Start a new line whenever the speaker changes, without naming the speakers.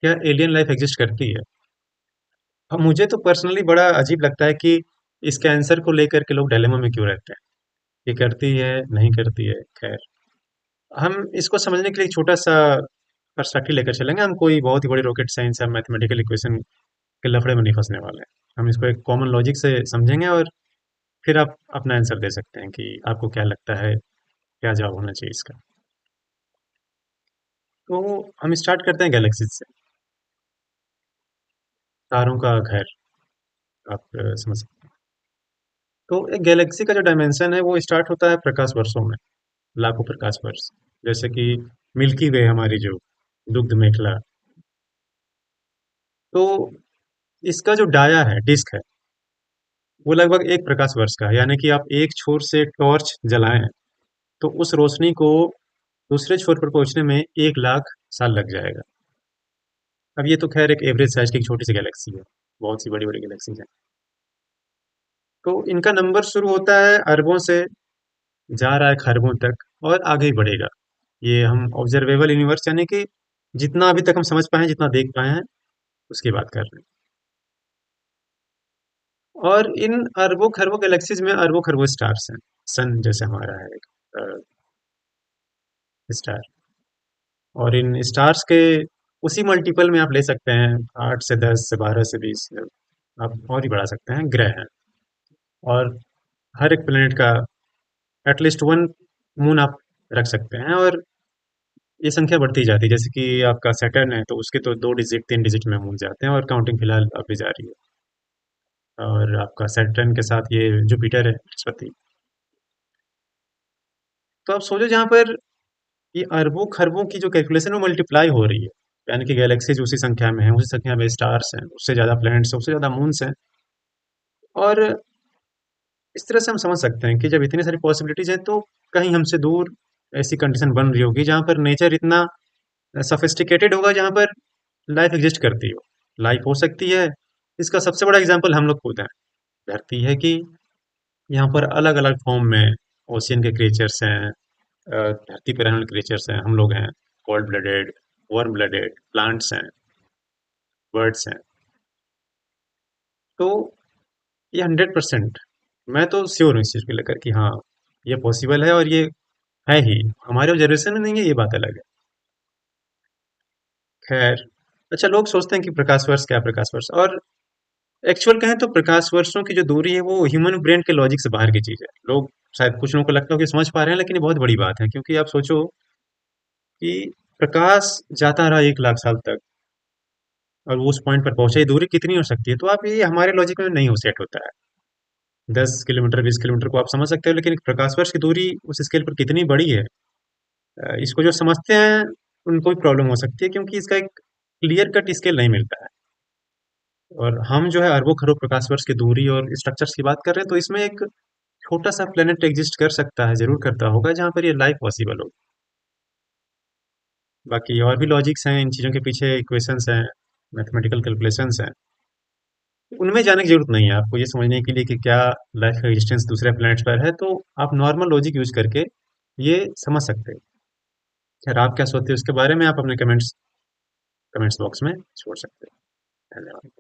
क्या alien life exist करती है? अब मुझे तो पर्सनली बड़ा अजीब लगता है कि इसके आंसर को लेकर के लोग डायलेमा में क्यों रहते हैं। ये करती है, नहीं करती है, खैर। हम इसको समझने के लिए एक छोटा सा पर्सपेक्टिव लेकर चलेंगे। हम कोई बहुत ही बड़ी रॉकेट साइंस या मैथमेटिकल इक्वेशन के लफड़े में नहीं फंसने वाले हैं। हम इसको एक कॉमन लॉजिक से समझेंगे और फिर आप अपना आंसर दे सकते हैं कि आपको क्या लगता है, क्या जवाब होना चाहिए इसका। तो हम स्टार्ट करते हैं गैलेक्सी से। तारों का घर, आप समझ सकते हैं। तो एक गैलेक्सी का जो डायमेंशन है वो स्टार्ट होता है प्रकाश वर्षों में, लाखों प्रकाश वर्ष। जैसे कि मिल्की वे हमारी जो दुग्ध मेखला, तो इसका जो डाया है, डिस्क है, वो लगभग एक प्रकाश वर्ष का है। यानी कि आप एक छोर से टॉर्च जलाएं तो उस रोशनी को दूसरे छोर पर पहुंचने में 1 लाख साल लग जाएगा। अब ये तो खैर एक एवरेज साइज की एक छोटी सी गैलेक्सी है, बहुत सी बड़ी बड़ी गैलेक्सी है। तो इनका नंबर शुरू होता है अरबों से, जा रहा है खरबों तक और आगे ही बढ़ेगा। ये हम ऑब्जर्वेबल यूनिवर्स यानी कि जितना अभी तक हम समझ पाए हैं, जितना देख पाए हैं, उसकी बात कर रहे हैं। और इन अरबों खरबों गैलेक्सीज में अरबों खरबों स्टार्स हैं। सन जैसे हमारा है एक स्टार, और इन स्टार्स के उसी मल्टीपल में आप ले सकते हैं 8 से 10 से 12 से 20, आप और ही बढ़ा सकते हैं, ग्रह हैं। और हर एक प्लेनेट का एटलीस्ट वन मून आप रख सकते हैं, और ये संख्या बढ़ती जाती है। जैसे कि आपका सैटर्न है तो उसके तो 2 डिजिट 3 डिजिट में मून जाते हैं, और काउंटिंग फिलहाल अभी जारी है। और आपका सैटर्न के साथ ये जुपिटर है, बृहस्पति। तो आप सोचो जहाँ पर ये अरबों खरबों की जो कैलकुलेशन वो मल्टीप्लाई हो रही है, यानी कि गैलेक्सीज उसी संख्या में है, उसी संख्या में स्टार्स हैं, उससे ज़्यादा प्लैनेट्स हैं, उससे ज़्यादा मून्स हैं। और इस तरह से हम समझ सकते हैं कि जब इतनी सारी पॉसिबिलिटीज हैं तो कहीं हमसे दूर ऐसी कंडीशन बन रही होगी जहाँ पर नेचर इतना सफिस्टिकेटेड होगा, जहाँ पर लाइफ एग्जिस्ट करती हो, लाइफ हो सकती है। इसका सबसे बड़ा एग्जांपल हम लोग खुद हैं। धरती है कि यहाँ पर अलग अलग फॉर्म में ओशियन के क्रिएचर्स हैं, धरती पर रहने वाले क्रिएचर्स हैं, हम लोग हैं, cold blooded, warm blooded, plants हैं, बर्ड्स हैं। तो ये 100%, मैं तो श्योर हूँ इस चीज़ को लेकर कि हाँ, ये पॉसिबल है, और ये है ही। हमारे ऑब्जर्वेशन में नहीं है, ये बात अलग है। खैर, अच्छा, लोग सोचते हैं कि प्रकाश वर्ष क्या है, प्रकाश वर्ष। और एक्चुअल कहें तो प्रकाश वर्षों की जो दूरी है वो ह्यूमन ब्रेन के लॉजिक से बाहर की चीज़ है। लोग शायद, कुछ लोगों को लगता हो कि समझ पा रहे हैं, लेकिन ये बहुत बड़ी बात है। क्योंकि आप सोचो कि प्रकाश जाता रहा 1 लाख साल तक, और वो उस पॉइंट पर पहुंचे, ये दूरी कितनी हो सकती है? तो आप, ये हमारे लॉजिक में नहीं हो सेट होता है। 10 किलोमीटर 20 किलोमीटर को आप समझ सकते हो, लेकिन एक प्रकाश वर्ष की दूरी उस स्केल पर कितनी बड़ी है, इसको जो समझते हैं उनको भी प्रॉब्लम हो सकती है, क्योंकि इसका एक क्लियर कट स्केल नहीं मिलता है। और हम जो है अरबों खरबों प्रकाश वर्ष की दूरी और स्ट्रक्चर्स की बात कर रहे हैं, तो इसमें एक छोटा सा प्लेनेट एग्जिस्ट कर सकता है, जरूर करता होगा, जहाँ पर ये लाइफ पॉसिबल हो। बाकी और भी लॉजिक्स हैं इन चीज़ों के पीछे, इक्वेशंस हैं, मैथमेटिकल कैलकुलेशंस हैं। उनमें जाने की जरूरत नहीं है आपको ये समझने के लिए कि क्या लाइफ का एग्जिस्टेंस दूसरे प्लैनेट्स पर है। तो आप नॉर्मल लॉजिक यूज करके ये समझ सकते हैं। खैर, आप क्या सोचते हो इसके बारे में, आप अपने कमेंट्स कमेंट्स बॉक्स में छोड़ सकते हैं। धन्यवाद।